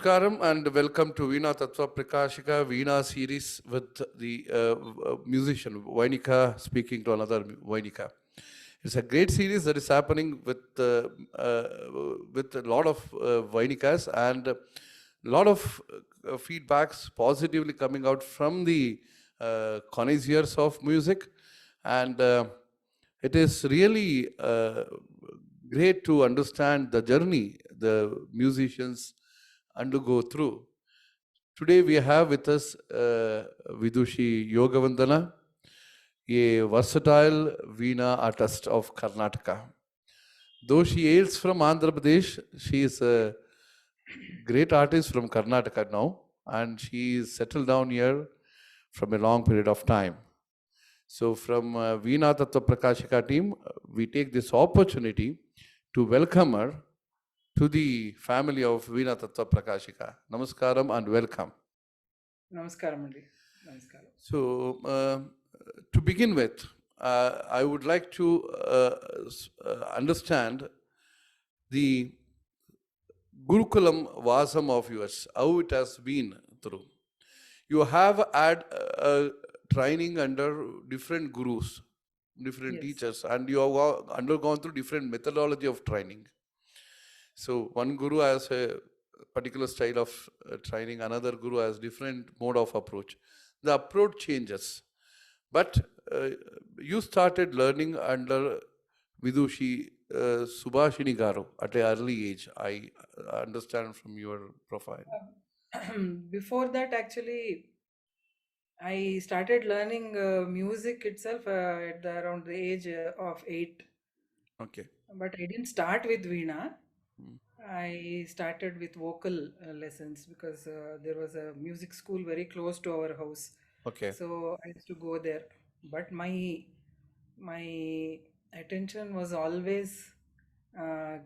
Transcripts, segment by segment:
Namaskaram and welcome to Veena Tattva Prakashika Veena series with the musician Vainika speaking to another Vainika. It's a great series that is happening with a lot of Vainikas and a lot of feedbacks positively coming out from the connoisseurs of music, and it is really great to understand the journey the musicians undergo through. Today we have with us Vidushi Yogavandana, a versatile Veena artist of Karnataka. Though she hails from Andhra Pradesh, she is a great artist from Karnataka now, and she is settled down here from a long period of time. So from Veena Tattva Prakashika team, we take this opportunity to welcome her to the family of Veena Tattva Prakashika. Namaskaram and welcome. Namaskaram, Andy. Namaskaram. So, to begin with, I would like to understand the Gurukulam Vasam of yours, how it has been through. You have had training under different gurus, different Yes. teachers, and you have undergone through different methodology of training. So one guru has a particular style of training, another guru has different mode of approach. The approach changes. But you started learning under Vidushi Subhashini Garu at an early age, I understand from your profile. Before that, actually, I started learning music itself at around the age of 8. Okay. But I didn't start with Veena. Mm. I started with vocal lessons because there was a music school very close to our house. Okay. So I used to go there. But my attention was always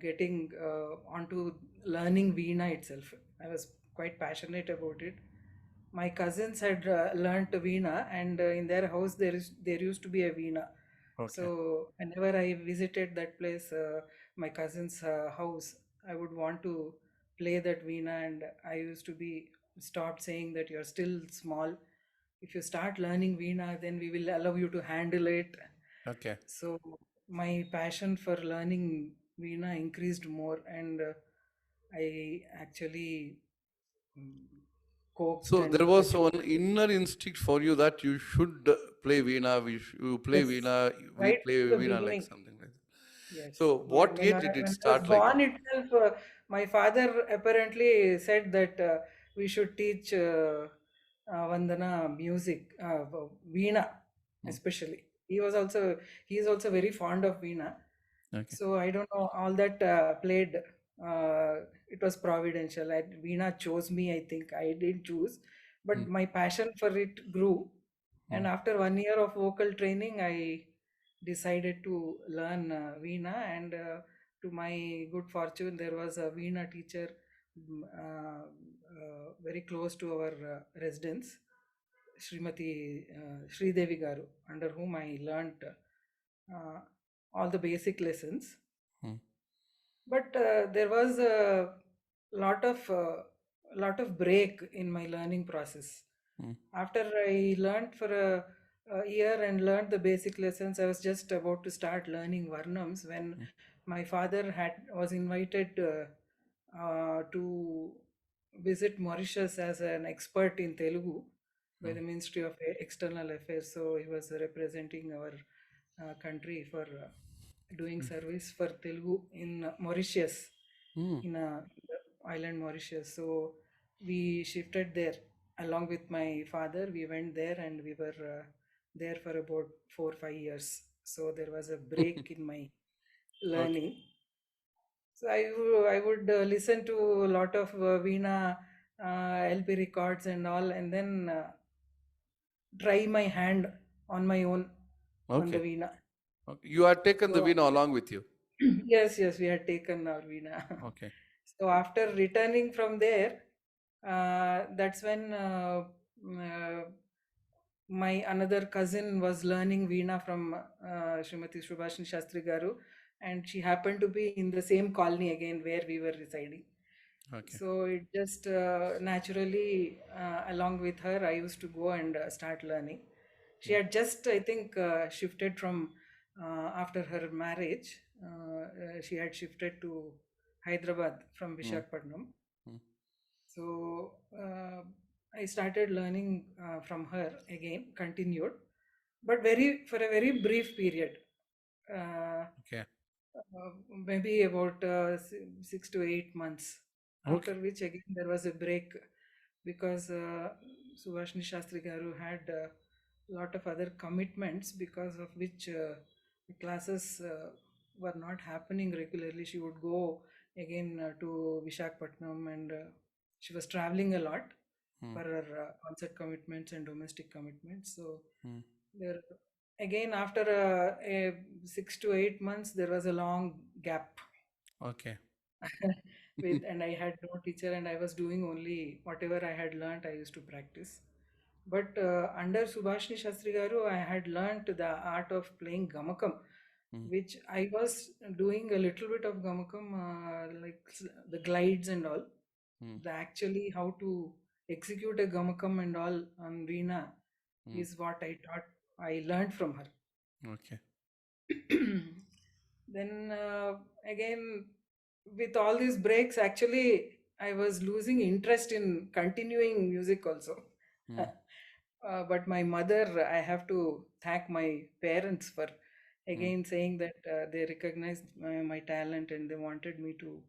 getting onto learning Veena itself. I was quite passionate about it. My cousins had learnt Veena, and in their house there used to be a Veena. Okay. So whenever I visited that place, my cousin's house, I would want to play that Veena, and I used to be stopped saying that you're still small. If you start learning Veena, then we will allow you to handle it. Okay. So my passion for learning Veena increased more, and I actually mm, coaxed So there and was one persuaded. inner instinct for you that you should play Veena, you play Yes, Veena, we right play from the Veena, like beginning. something like that. Yes, So what age did it when I was start like born that? itself, my father apparently said that we should teach Vandana music, Veena Hmm. especially. He is also very fond of Veena. Okay. So I don't know, all that played. It was providential. Veena chose me. I think I didn't choose, Hmm. but my passion for it grew. Hmm. And after 1 year of vocal training, I decided to learn Veena. And to my good fortune, there was a Veena teacher very close to our residence, Srimati Sridevi Garu, under whom I learnt uh, all the basic lessons. Hmm. But there was a lot of uh, lot of break in my learning process. Hmm. After I learned for a year and learned the basic lessons, I was just about to start learning Varnams when Hmm. my father had was invited to visit Mauritius as an expert in Telugu by Hmm. the Ministry of External Affairs. So he was representing our country for doing service for Telugu in Mauritius, Hmm. in the island Mauritius. So we shifted there along with my father. We went there and we were there for about 4 or 5 years. So there was a break in my Okay. learning. So I would listen to a lot of Veena LP records and all, and then try my hand on my own on the Okay. Veena. Okay. You had taken the So Veena along with you. yes, yes, we had taken our Veena. Okay. So after returning from there, that's when my another cousin was learning Veena from Srimati Subhashini Shastri Garu, and she happened to be in the same colony again where we were residing. Okay. So it just naturally, along with her, I used to go and start learning. She Mm, had just, I think, shifted from after her marriage. She had shifted to Hyderabad from mm, Vishakhapatnam. mm. So I started learning from her again, continued, but for a very brief period. Uh, Okay. Maybe about 6 to 8 months. After Okay. which again there was a break because Subhashini Shastri Garu had a lot of other commitments, because of which the classes were not happening regularly. She would go again to Vishakhapatnam, and she was traveling a lot Mm, for her concert commitments and domestic commitments. So mm. there again, after 6 to 8 months, there was a long gap. Okay. With and I had no teacher, and I was doing only whatever I had learnt. I used to practice. But under Subhashini Shastri Garu, I had learnt the art of playing gamakam, Mm, which I was doing a little bit of gamakam, like the glides and all. mm, The actually how to execute a gamakam and all on Veena mm. is what I learned from her. Okay. Then again, with all these breaks, actually, I was losing interest in continuing music also. Mm, But my mother, I have to thank my parents for mm, again saying that they recognized my talent and they wanted me to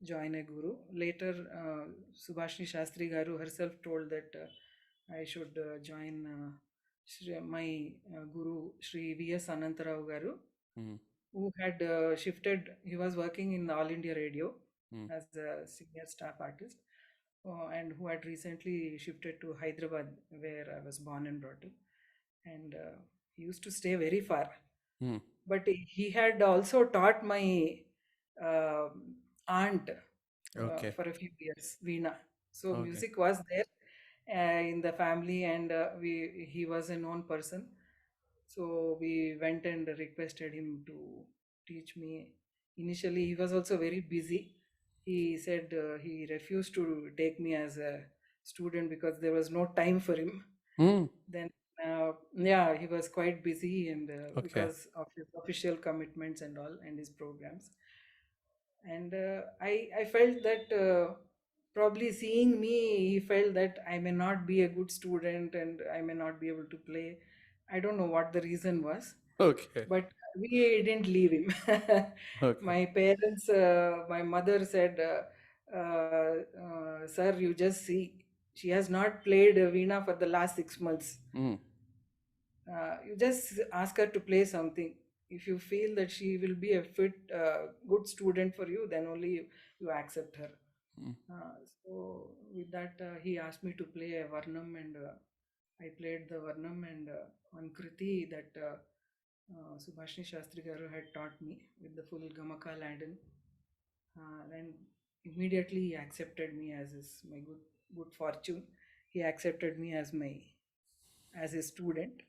join a guru. Later, Subhashini Shastri Garu herself told that I should join my guru, Sri V.S. Anantarao Garu, mm, who had shifted. He was working in All India Radio mm. as a senior staff artist, and who had recently shifted to Hyderabad, where I was born and brought up. And he used to stay very far. Mm. But he had also taught my aunt Okay. for a few years, Veena. So Okay. music was there in the family, and he was a known person. So we went and requested him to teach me. Initially, he was also very busy. He said he refused to take me as a student because there was no time for him. Mm. Then, yeah, he was quite busy, and Okay. because of his official commitments and all, and his programs. And I felt that probably seeing me, he felt that I may not be a good student and I may not be able to play. I don't know what the reason was, Okay. but we didn't leave him. Okay. My parents, my mother said, "Sir, you just see, she has not played Veena for the last 6 months. Mm, You just ask her to play something. If you feel that she will be a fit, good student for you, then only you accept her." mm. So with that, he asked me to play a Varnam, and I played the Varnam, and on Kriti that Subhashini Shastri Garu had taught me with the full Gamaka Ladin. And immediately he accepted me as my good fortune. He accepted me as a student,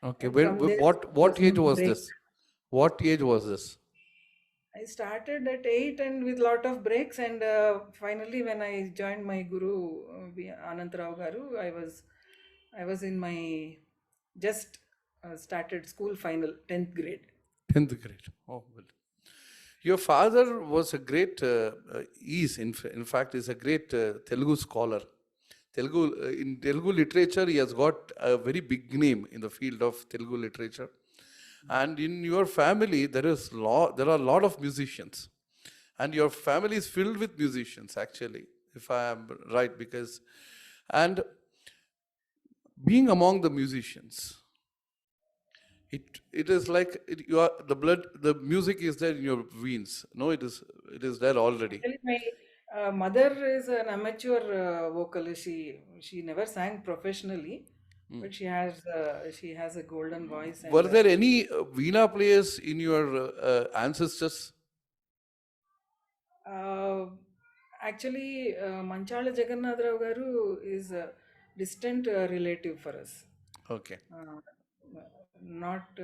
Okay. and from there What there was no age was break. this? What age was this? I started at 8 and with lot of breaks, and finally when I joined my guru Anantarao Garu, I was in my just started school final 10th grade. 10th grade. Oh, well. Your father was a great, in fact, is a great Telugu scholar. In Telugu literature, he has got a very big name in the field of Telugu literature. And in your family, there are a lot of musicians. And your family is filled with musicians, actually, if I am right, because, and being among the musicians, it is like you are the blood, the music is there in your veins. No, it is there already. Actually, my mother is an amateur vocalist. She never sang professionally, Hmm. but she has a golden voice, Were and there any Veena players in your ancestors? uh, actually, Manchala Jagannath Garu is a distant relative for us. Okay, Uh, Not,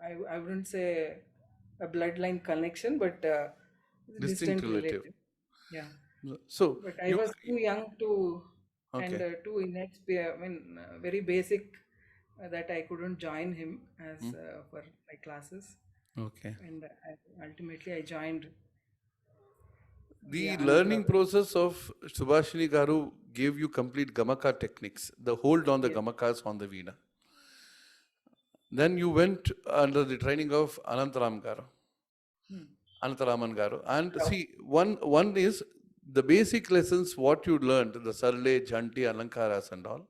I wouldn't say a bloodline connection, but distinct distant relative. relative. Yeah. So But I you, was too young to, and okay. too inexperienced, I mean, very basic, that I couldn't join him Hmm. as for my classes. Okay. And ultimately, I joined the The Anand learning Brother. process of Subhashini Garu gave you complete Gamaka techniques, the hold on the Yes. Gamakas on the Veena. Then you went under the training of Anantaram Garu, Hmm. Anantaraman Garu. And see, one is the basic lessons, what you learned, the Sarle, Janti, Alankaras and all.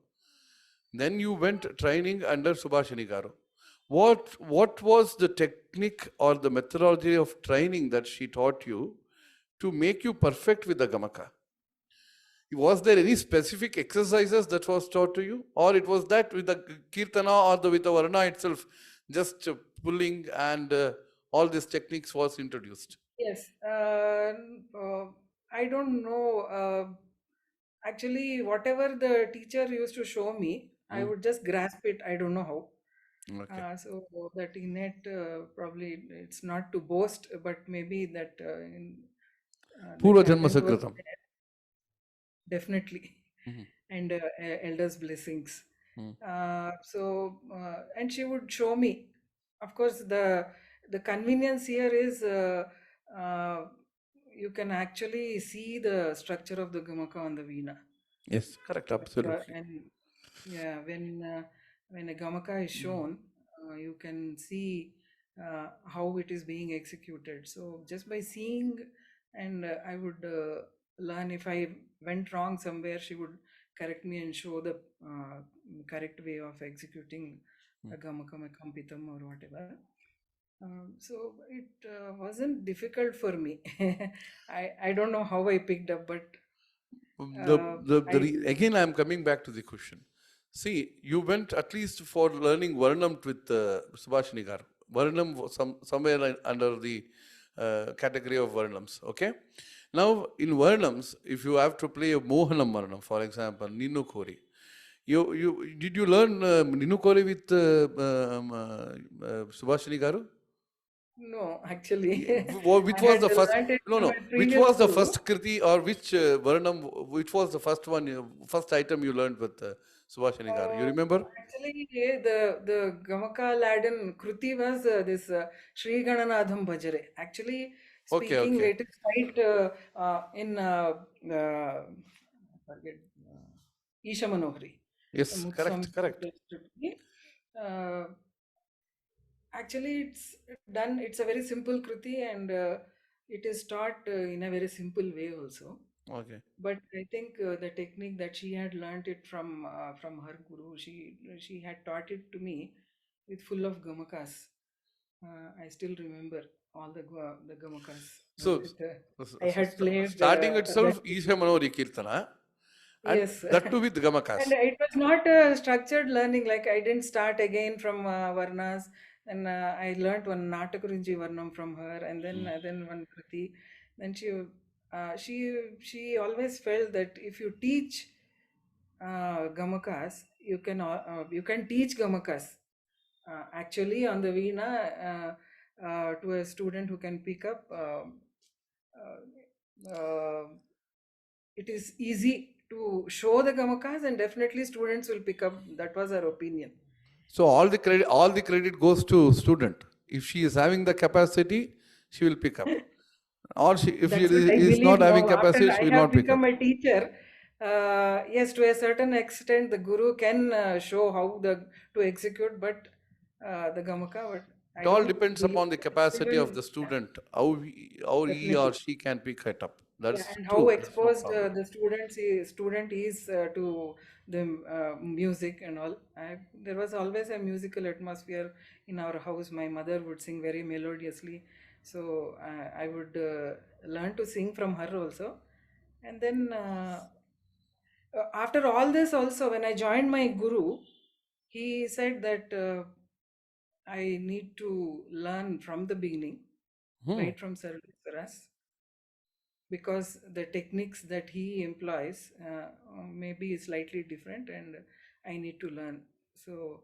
Then you went training under Subhashini Garu. What was the technique or the methodology of training that she taught you to make you perfect with the Gamaka? Was there any specific exercises that was taught to you, or it was that with the kirtana or with the varna itself, just pulling and all these techniques was introduced? Yes. I don't know. Actually, whatever the teacher used to show me, I Hmm. would just grasp it. I don't know how. Okay. So that innate, probably it's not to boast, but maybe that the Purva Janma talent was Sakritam. definitely, Hmm. and elders' blessings. Hmm. And she would show me. Of course, the convenience here is, uh, you can actually see the structure of the gamaka on the veena. Yes, correct, absolutely. And yeah, when a gamaka is shown, you can see how it is being executed. So just by seeing, and I would learn. If I went wrong somewhere, she would correct me and show the correct way of executing Hmm. a gamakam, a kampitam, or whatever. So it wasn't difficult for me. I don't know how I picked up, but uh, I Again, I am coming back to the question. See, you went at least for learning Varnam with Subhashini Garu. Varnam was somewhere under the category of Varnams. Okay. Now, in Varnams, if you have to play a Mohanam Varnam, for example, Ninu Kori, did you learn Ninu Kori with Subhashini Garu? no, actually, Yeah, which I was had the first? learned it No, from no. my Which previous was the guru. first kriti or which Varnam? Which was the first one? First item you learned with Subhashini Garu? You Uh, remember? Actually, the Gamaka Ladin Kruti was this Sri Gananadham Bhajare. Actually, Okay, speaking, okay. it is quite in forget Isha Manohari, Yes, Mutswami correct, correct. Kruti. Uh, Actually, it's done. It's a very simple Kruti, and it is taught in a very simple way also. Okay. But I think the technique that she had learnt it from her guru, she had taught it to me with full of gamakas. I still remember all the gamakas So, that I had played starting that itself, Isha technique. Manori Kirtana, and Yes. that too with And Gamakas. it was not structured learning. Like I didn't start again from Varnas, and I learnt one Natakarinji Varnam from her, and Hmm. then one Kriti. Then she always felt that if you teach gamakas, you can teach gamakas. Actually, on the veena, to a student who can pick up. It is easy to show the gamakas, and definitely students will pick up. That was our opinion. So all the credit goes to student. If she is having the capacity, she will pick up. Or if she That's what I is believe not having now. After capacity, she I will have not pick up. become a teacher, yes, to a certain extent, the guru can show how to execute, but the gamaka, but It I all don't depends believe upon the that. capacity of Even the yeah, student, how he or definitely. she can pick it up. Yeah, That's and how true. That's no exposed problem. the student is to the music and all. There was always a musical atmosphere in our house. My mother would sing very melodiously, so I would learn to sing from her also. And then after all this, also when I joined my guru, he said that I need to learn from the beginning, Hmm. right from Saras, because the techniques that he employs may be slightly different, and I need to learn. So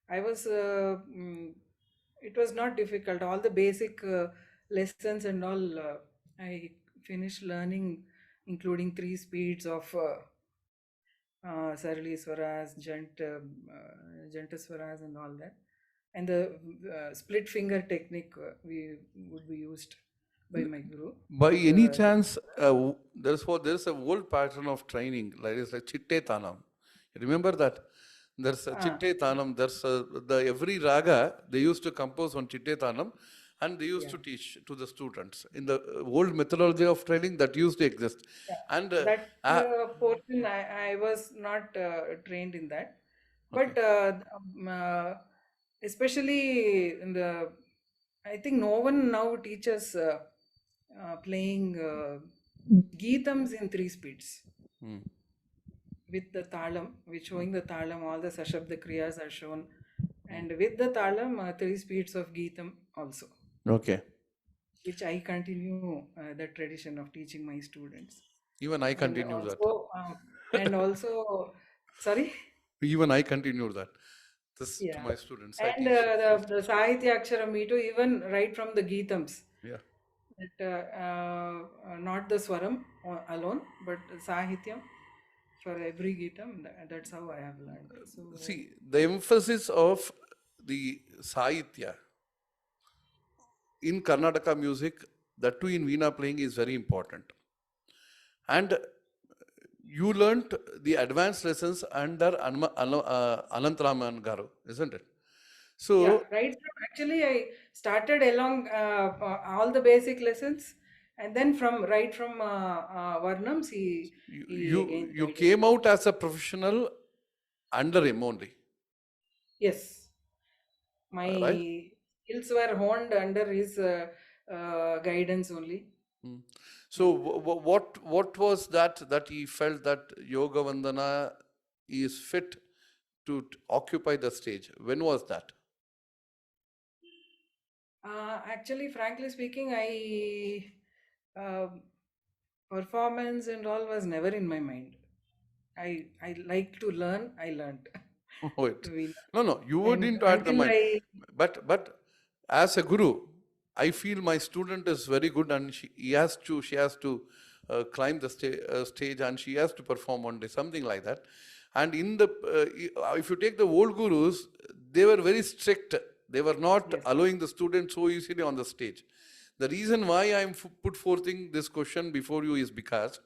I was, it was not difficult. All the basic lessons and all, I finished learning including three speeds of Sarali Swaras, Janta Swaras, and all that. And the split finger technique we would be used by my guru. By any The chance, there's a old pattern of training, like it's like Chitte Tanam. You remember that? There's a ah, Chitte Tanam. There's the every raga they used to compose on Chitte Tanam, and they used yeah, to teach to the students in the old methodology of training that used to exist. yeah. And That uh, portion I was not trained in that, okay, but especially in the, I think no one now teaches playing Geetams in three speeds hmm. with the talam, with showing the talam, all the sashabda kriyas are shown, and with the talam, three speeds of Geetam also, Okay. which I continue the tradition of teaching my students. Even I And continue that. also, sorry, Even I continue that. This to yeah, my students. I and teach the Sahitya Akshara me too, even right from the Geetams, yeah. that not the Swaram alone, but Sahityam for every Geetam. That's how I have learned. So, See, the emphasis of the Sahitya in Karnataka music, that too in Veena playing, is very important. And you learnt the advanced lessons under Anantaraman Garu, isn't it? yeah, So right. Actually, I started along all the basic lessons, and then from Varnams, he again you guided came me. out as a professional under him only, Yes, right? my skills were honed under his guidance only. Mm. So what was that he felt that Yogavandana is fit to occupy the stage? When was that? Actually, frankly speaking, performance and all was never in my mind. I like to learn. I learned. Wait. We- No, you and didn't add the until mind. I But as a guru, I feel my student is very good, and she has to climb the stage, and she has to perform one day, something like that. And in the if you take the old gurus, they were very strict. They were not yes, allowing the student so easily on the stage. The reason why I'm put forthing this question before you is because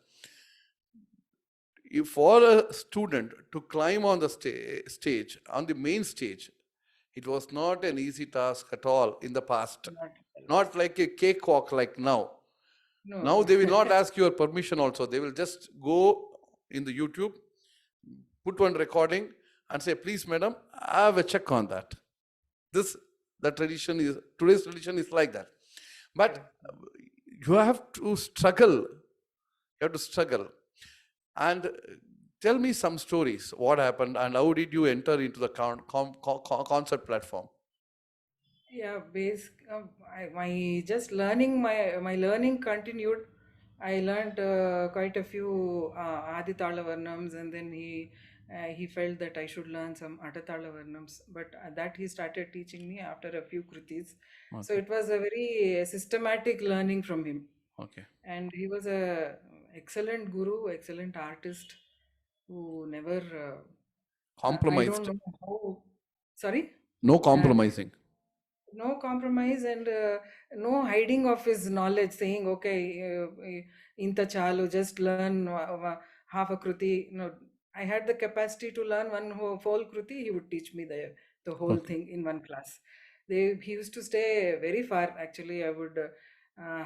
if for a student to climb on the stage, on the main stage, it was not an easy task at all in the past. not Not like a cakewalk like now. no, Now no. they will not ask your permission also. They will just go in the YouTube, put one recording, and say, please, madam, I have a check on that. This the tradition is today's tradition is like that. But Correct. you have to struggle. You have to struggle. And tell me some stories. What happened and how did you enter into the concert platform? Yeah, my just learning my learning continued. I learned quite a few Aditala Varnams, and then he felt that I should learn some Atatala Varnams. But that he started teaching me after a few kritis. So Okay. it was a very systematic learning from him, Okay. and he was a excellent guru, excellent artist who never. I don't Compromised. know how. Sorry. No Uh, compromising. no compromise and no hiding of his knowledge, saying okay, inta chalu, just learn half a kruti. No, I had the capacity to learn one whole kruti. He would teach me the whole Okay. thing in one class. He used to stay very far. Actually, I would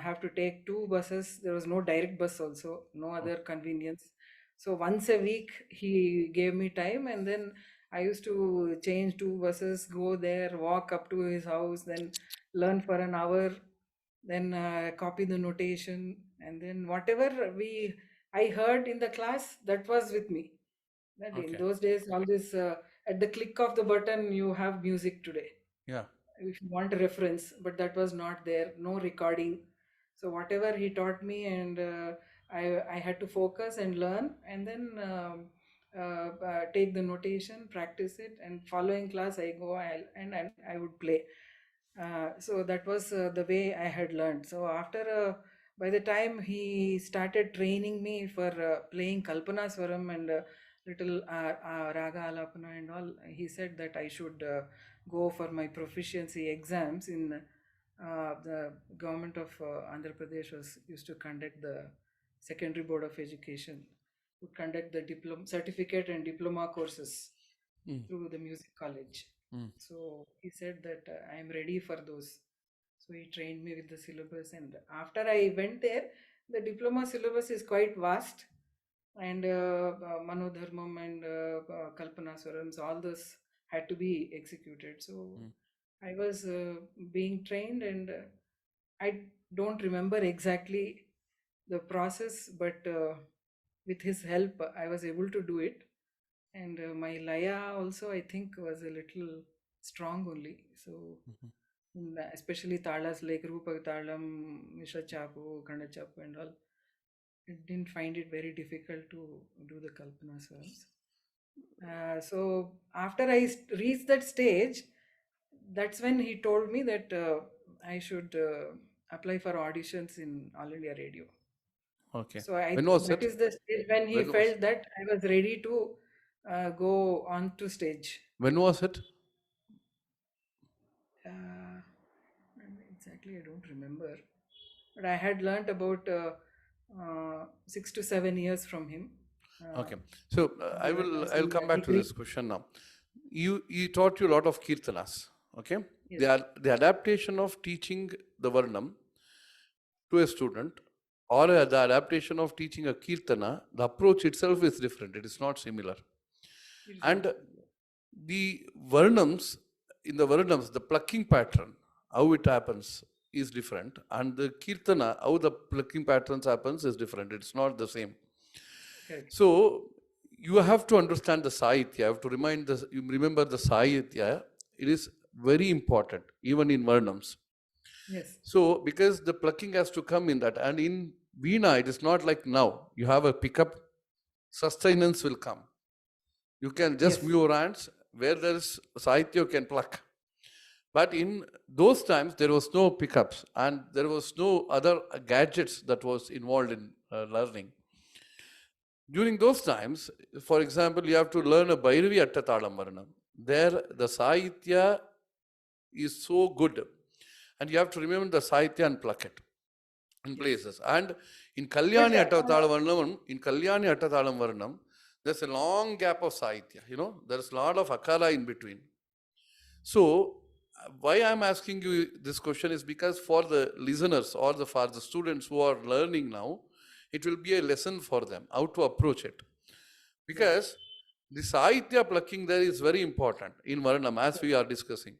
have to take two buses. There was no direct bus also, no other convenience. So once a week he gave me time, and then I used to change two buses, go there, walk up to his house, then learn for an hour, then copy the notation, and then whatever we I heard in the class, that was with me. That in Okay. those days, all this at the click of the button, you have music today Yeah. if you want a reference, but that was not there, no recording. So whatever he taught me, and I had to focus and learn, and then take the notation, practice it, and following class I go and I would play. So that was the way I had learned. So after By the time he started training me for playing Kalpana Swaram and little Raga Alapana and all, he said that I should go for my proficiency exams in the government of Andhra Pradesh was used to conduct the secondary board of education, would conduct the diploma, certificate and diploma courses Mm. through the music college. Mm. So he said that I am ready for those. So he trained me with the syllabus, and after I went there, the diploma syllabus is quite vast, and Manodharmam and Kalpana Swarams, all those had to be executed. So Mm. I was being trained, and I don't remember exactly the process, but with his help, I was able to do it. And my Laya also, I think, was a little strong only. So Mhm. especially talas like Rupa Talam, Misha Chapu, Kanda Chapu and all. I didn't find it very difficult to do the Kalpana Swarams. So after I reached that stage, that's when he told me that I should apply for auditions in All India Radio. Okay. So I When think was that it? is the stage when he When was felt that I was ready to go on to stage. when was it? Uh, and exactly, I don't remember. But I had learnt about 6 to 7 years from him. Uh, Okay. So as I'll in come back to degree. this question now. You taught you a lot of kirtanas. Okay. Yes, The adaptation of teaching the Varnam to a student or the adaptation of teaching a kirtana, the approach itself is different. It is not similar. it is not And similar. the Varnams, in the Varnams, the plucking pattern, how it happens is different. And the kirtana, how the plucking patterns happens is different. It's not the same. Correct. So you have to understand the Sahitya. You have to you remember the Sahitya. It is very important, even in Varnams. Yes, So, because the plucking has to come in that, and in Veena, it is not like now. You have a pickup, sustenance will come. You can just move yes, your hands where there is Sahitya, you can pluck. But in those times, there was no pickups and there was no other gadgets that was involved in learning. During those times, for example, you have to learn a Bhairavi Attatalam Varnam. There, the Sahitya is so good. And you have to remember the Sahitya and pluck it in yes. places. And in But Kalyani Attatalam Varnam, there's a long gap of Sahitya. There's a lot of Akala in between. So, why I'm asking you this question is because for the listeners or for the students who are learning now, it will be a lesson for them how to approach it. yes, Because the Sahitya plucking there is very important in Varnam as we are discussing.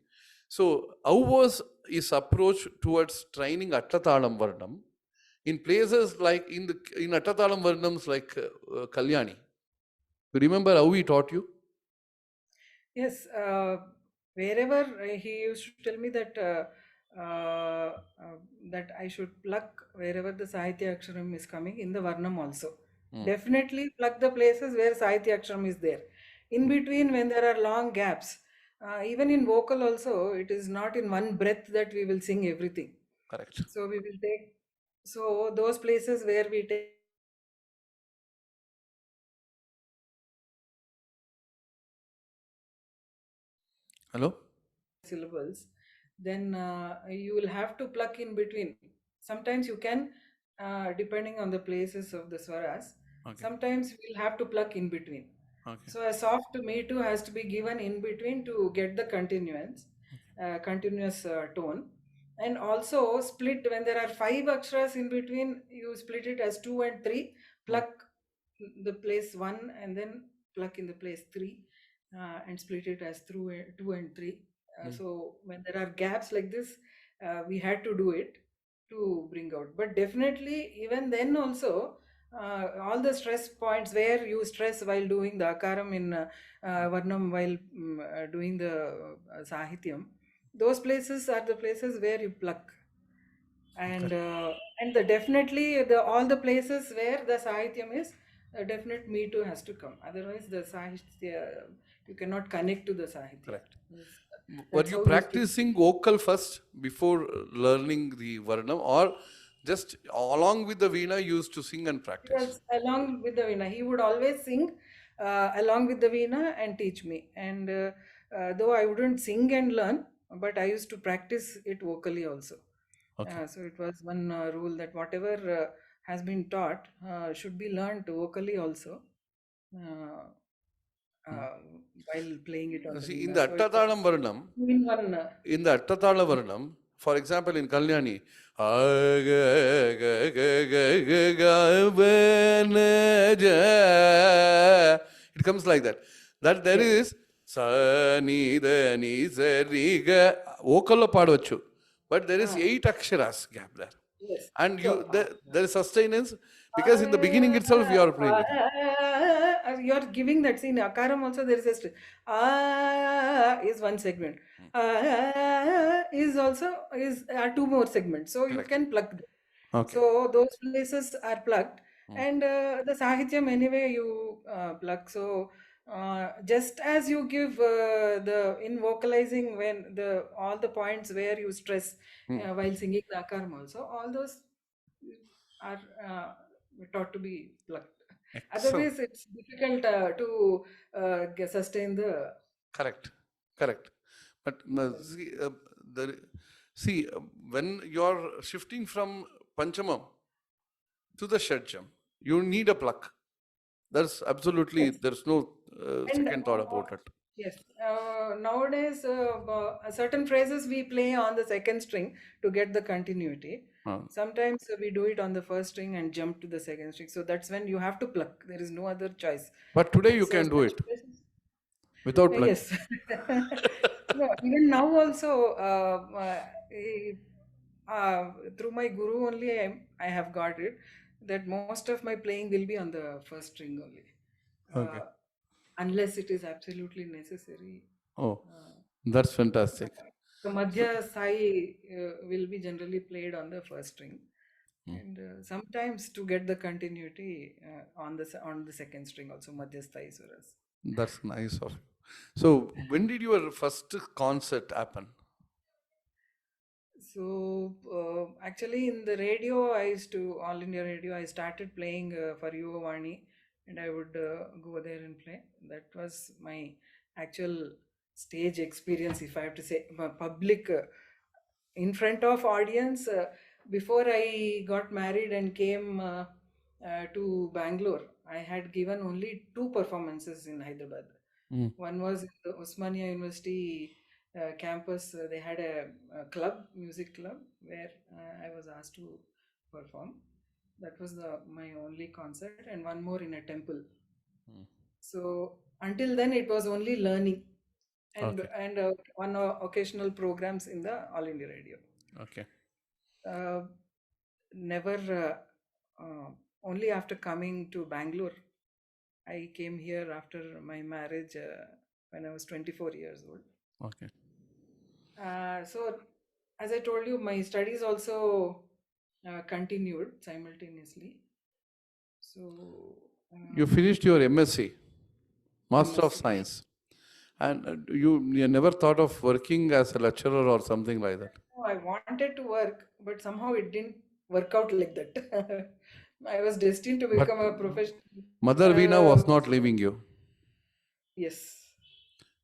So, how was his approach towards training Attatalam Varnam in places like in Attatalam Varnams like Kalyani? You remember how he taught you? yes. Wherever he used to tell me that that I should pluck wherever the Sahitya Aksharam is coming in the Varnam also. Hmm. Definitely pluck the places where Sahitya Aksharam is there. In between, when there are long gaps, even in vocal also, it is not in one breath that we will sing everything. Correct. So we will take, so those places where we take Hello? syllables, then you will have to pluck in between. Sometimes you can, depending on the places of the swaras, Okay. sometimes we'll have to pluck in between. Okay. So a soft me too has to be given in between to get the continuous tone. And also split when there are five aksharas in between, you split it as two and three, Hmm. pluck the place one and then pluck in the place three, and split it as through two and three. Hmm. So when there are gaps like this, we had to do it to bring out. But definitely, even then also, all the stress points where you stress while doing the akaram in varnam, while doing the sahityam, those places are the places where you pluck. Okay. And the definitely the all the places where the sahityam is, a definite me too has to come. Otherwise, the sahitya, you cannot connect to the sahitya. Correct. Yes. Were That's you how we used to. practicing vocal first before learning the Varnam, or Just along with the Veena, you used to sing and practice. Yes, along with the Veena. He would always sing along with the Veena and teach me. And though I wouldn't sing and learn, but I used to practice it vocally also. Okay. So it was one rule that whatever has been taught should be learned vocally also uh, Hmm. uh, while playing it on the See, in Veena. the So it was Attatalam Varnam, in one. in the Attatala Varnam, for example, in Kalyani, it comes like that. That there Yes, is sa ni da ni sa ri ga vocal paadvachu, but there is uh, 8 aksharas gap there, yes. and you So there is sustenance because in the beginning itself you are playing it. you're giving that scene. Akaram also there is a is one segment. Is also is are two more segments. So you Correct. can plug them. Okay. So those places are plugged, Hmm. and the Sahityam anyway you plug. So just as you give the in vocalizing when the all the points where you stress Hmm. while singing the akaram also, all those are taught to be plucked. Excellent. Otherwise, it's difficult to sustain the. Correct. Correct. But see, the, see when you are shifting from Panchamam to the Shadjam, you need a pluck. There's absolutely, Yes. there's no And second thought about it. yes, nowadays certain phrases we play on the second string to get the continuity. Uh, Sometimes we do it on the first string and jump to the second string. So that's when you have to pluck. There is no other choice. but today you So can do such it phrases. without pluck. Yes. No, even now also, through my guru only, I have got it that most of my playing will be on the first string only, Okay. uh, unless it is absolutely necessary. Oh, Uh, that's fantastic. the So, Madhya Sai will be generally played on the first string, hmm, and sometimes to get the continuity on the second string also Madhya Sai Suras. that's nice of you. So, when did your first concert happen? So actually, in the radio, I used to All India Radio. I started playing for Yogavandana, and I would go there and play. That was my actual stage experience, if I have to say, public in front of audience. Before I got married and came to Bangalore, I had given only two performances in Hyderabad. Hmm. One was in the Osmania University campus. They had a club, music club, where I was asked to perform. That was my only concert, and one more in a temple. Hmm. So until then, it was only learning Okay. and one occasional programs in the All India Radio. Okay. Uh, Never. Only after coming to Bangalore, I came here after my marriage when I was 24 years old. Okay. So, as I told you, my studies also continued simultaneously. So, You finished your MSc, Master of MSc, yes. Science, and you never thought of working as a lecturer or something like that. No, I wanted to work, but somehow it didn't work out like that. I was destined to But become a professional. Mother Veena was not leaving you. Yes.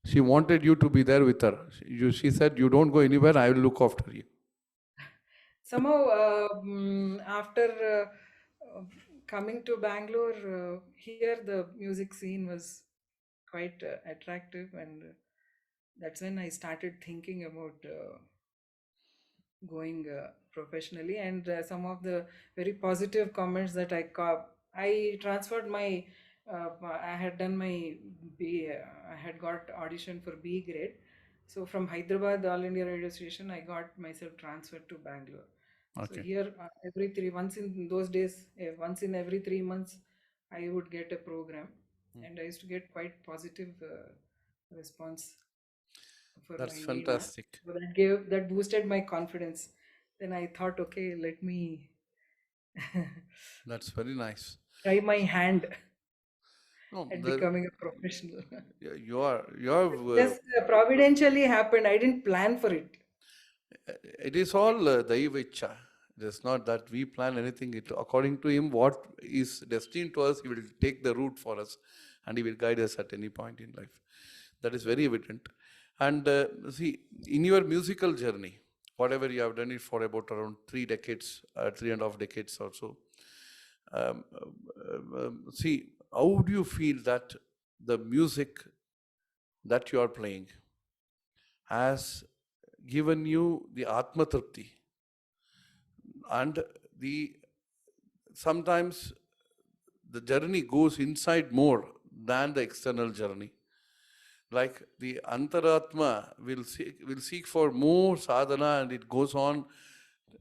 She wanted you to be there with her. She said, "You don't go anywhere. I will look after you." Somehow, after coming to Bangalore, here the music scene was quite attractive, and that's when I started thinking about going professionally. And some of the very positive comments that I transferred my. I had done my B. I had got audition for B grade. So from Hyderabad, All India radio station, I got myself transferred to Bangalore. So Okay. here, every three once in those days, once in every 3 months, I would get a program, and I used to get quite positive response for my That's Veena. fantastic. So that boosted my confidence. Then I thought, okay, let me That's very nice. try my hand No, at becoming a professional. you are. Just providentially happened. I didn't plan for it. It is all Daiva Ichcha. It is not that we plan anything. It according to him, what is destined to us, he will take the route for us, and he will guide us at any point in life. That is very evident. And see, in your musical journey, whatever you have done it for about around 3 decades, 3.5 decades or so. See, how do you feel that the music that you are playing has given you the Atma Tripti, and the sometimes the journey goes inside more than the external journey. Like the Antaratma will seek for more sadhana, and it goes on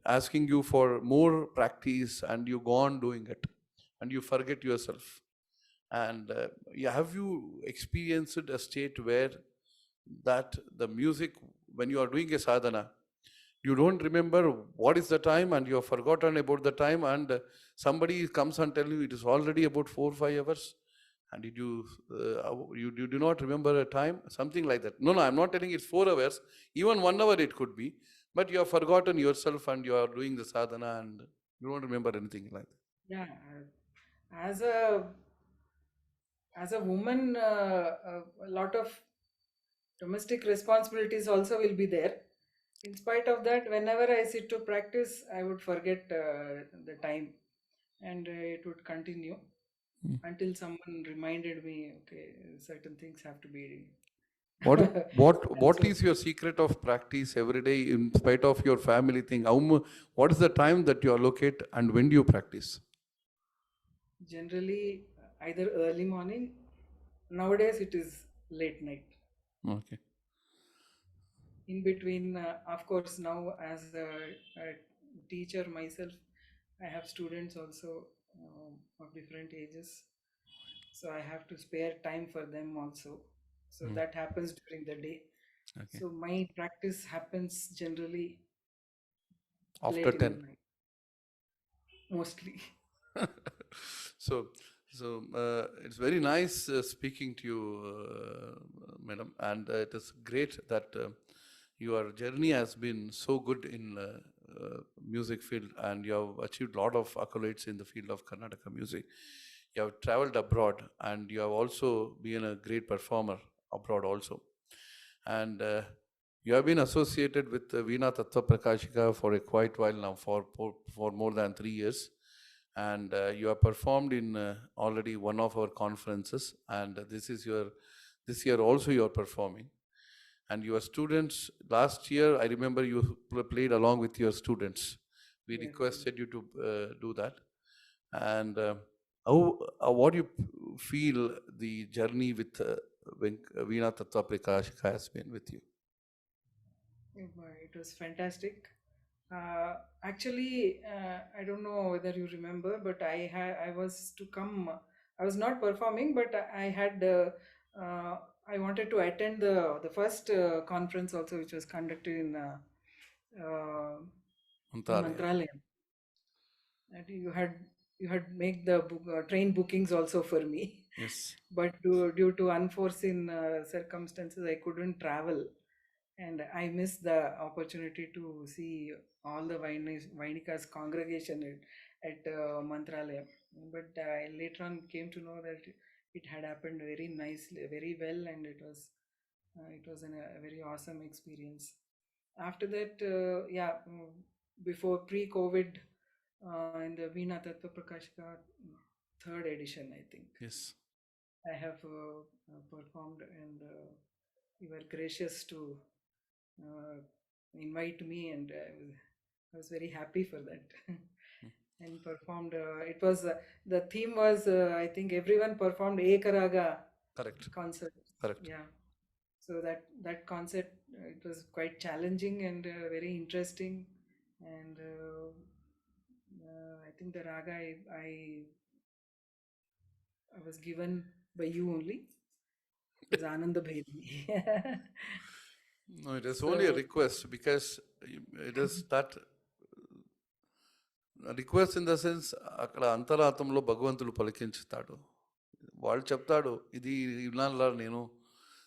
asking you for more practice, and you go on doing it, and you forget yourself. And have you experienced a state where that the music, when you are doing a sadhana, you don't remember what is the time, and you have forgotten about the time, and somebody comes and tell you it is already about 4 or 5 hours, and you do not remember a time, something like that. No, I'm not telling it's 4 hours, even 1 hour it could be, but you have forgotten yourself, and you are doing the sadhana, and you don't remember anything like that. Yeah, as a woman, a lot of domestic responsibilities also will be there. In spite of that, whenever I sit to practice, I would forget the time, and it would continue until someone reminded me, okay, certain things have to be What done. what So is your secret of practice every day in spite of your family thing? What is the time that you allocate, and when do you practice? generally, either early morning. Nowadays, it is late night. Okay. In between, of course, now as a teacher myself, I have students also of different ages, so I have to spare time for them also. So Mm. that happens during the day. Okay. So my practice happens generally After late in the 10. night, mostly. so it's very nice speaking to you, madam, and it is great that your journey has been so good in music field, and you have achieved a lot of accolades in the field of Karnataka music. You have traveled abroad, and you have also been a great performer abroad also. And you have been associated with Veena Tattva Prakashika for a quite while now, for more than 3 years. And you have performed in already one of our conferences, and this year also you are performing. And your students, last year, I remember you played along with your students. We Yes, yes. requested you to do that. And what do you feel the journey with Veena Tattva Prakashika has been with you? It was fantastic. Actually, I don't know whether you remember, but I was to come. I was not performing, but I had. I wanted to attend the first conference also, which was conducted uh, in Mantralaya. Mantralayam. And you had make the train bookings also for me, Yes. but due to unforeseen circumstances, I couldn't travel, and I missed the opportunity to see all the Vainikas congregation at Mantralayam. But later on came to know that it had happened very nicely, very well, and it was a very awesome experience. After that, before pre-COVID, in the Veena Tattva Prakashika third edition, I think Yes. I have performed, and you were gracious to uh, invite me, and I was very happy for that. And performed. It was the theme was, I think everyone performed Ekaraga Correct. concert. Correct. Yeah. So that concert, it was quite challenging and very interesting, and I think the raga I was given by you only. It was Ananda Bhairavi. No, it is only a So request, because it is that request in the sense, అక్కడ అంతరాత్మలో భగవంతుడు పలికించుతాడు. వాళ్ళు చెప్తాడు ఇది వినాలా నేను.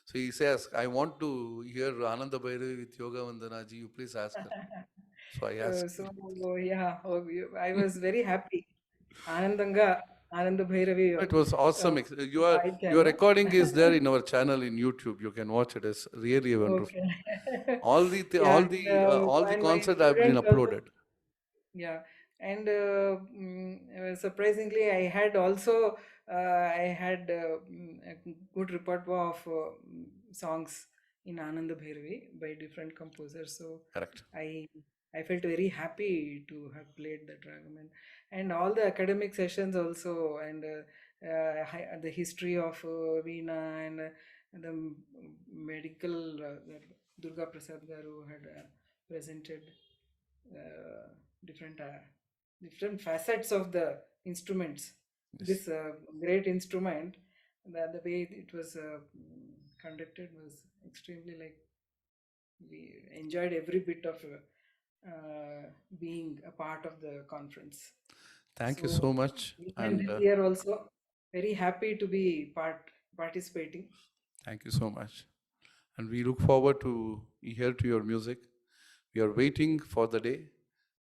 So he says I want to hear Ananda Bhairavi with Yoga Vandana ji, you please ask. So I asked So you. yeah, I was very happy. Anandanga, Ananda Bhairavi It was uh, awesome. Your Vaidhyana. recording is there in our channel in YouTube. You can watch it. It's really wonderful. Okay. All Yeah, all the and my concerts have been students also. uploaded. Yeah, and surprisingly, I had a good repertoire of songs in Ananda Bhairavi by different composers. So Correct. I I felt very happy to have played that ragam, and all the academic sessions also, and the history of Veena and the medical Durga Prasad Garu had presented uh, different different facets of the instruments. Yes. This great instrument, the way it was conducted was extremely like we enjoyed every bit of being a part of the conference. Thank you so So much. even And this year also very happy to be participating. thank you so much. And we look forward to hear to your music. We are waiting for the day.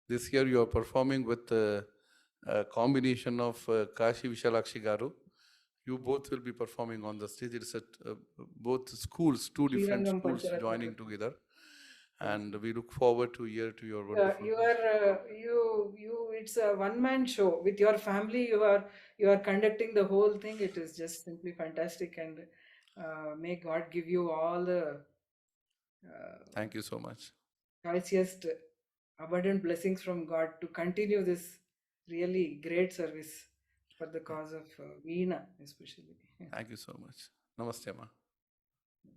This year you are performing with a combination of Kashi Vishalakshi Garu. You both will be performing on the stage. It's at both schools, two different Srirangam schools Pancharatna. joining together. Yes. And we look forward to hear to your wonderful You music. are it's a one man show with your family. You are conducting the whole thing. It is just simply fantastic, and may God give you all the uh, Thank you so much. choicest abundant blessings from God to continue this really great service for the Yeah. cause of Veena especially. Thank you so much. Namaste, Ma.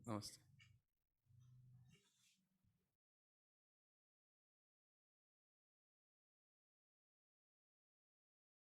Namaste.